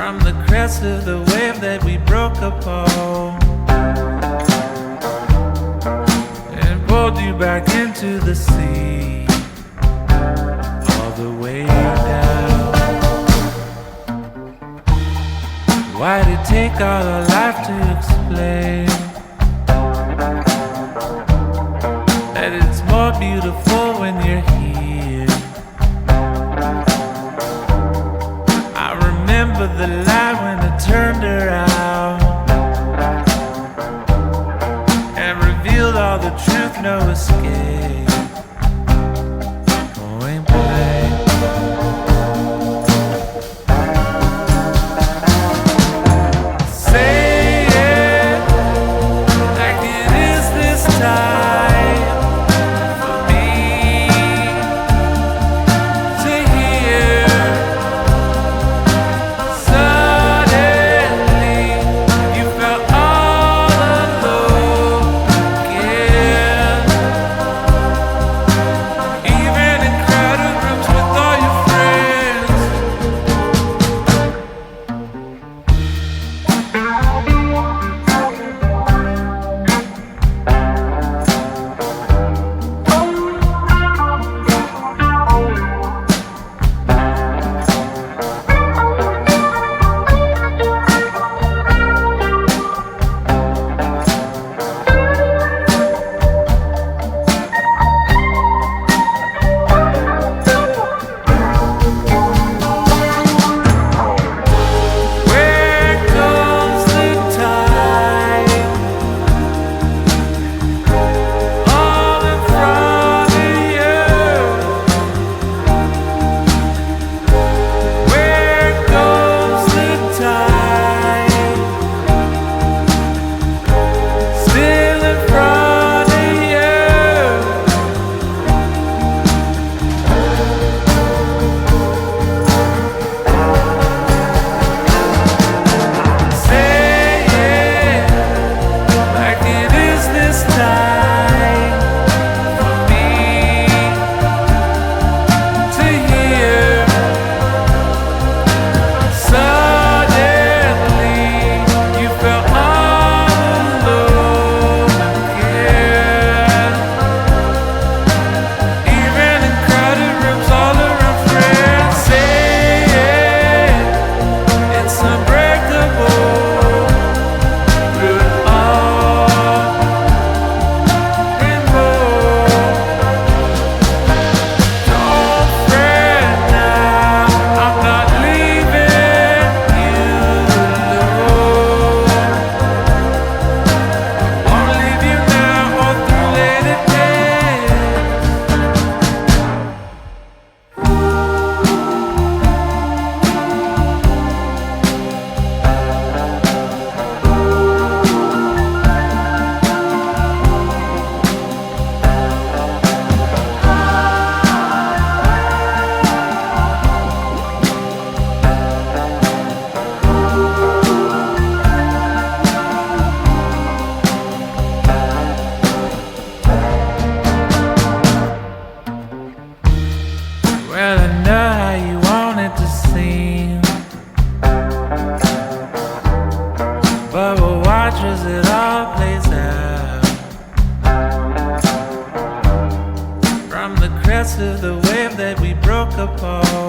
from the crest of the wave that we broke upon, and pulled you back into the sea, all the way down. Why'd it take all our life to explain that it's more beautiful when you're here? I remember the light when it turned around and revealed all the truth, no escape, point blank. Say it like it is this time for me to hear. Suddenly you felt all alone again, even in crowded rooms with all your friends. Where goes the time? All in front of you. Where goes the time? Still in front of you. Say it like it is this time for me to hear. Suddenly you felt all alone again, even in crowded rooms all around friends. Say it, it's unbreakable through it all and more. Don't fret now, I'm not leaving you alone. Won't leave you now or through later days. Well, I know how you want it to seem, but we'll watch as it all plays out. From the crest of the wave that we broke upon,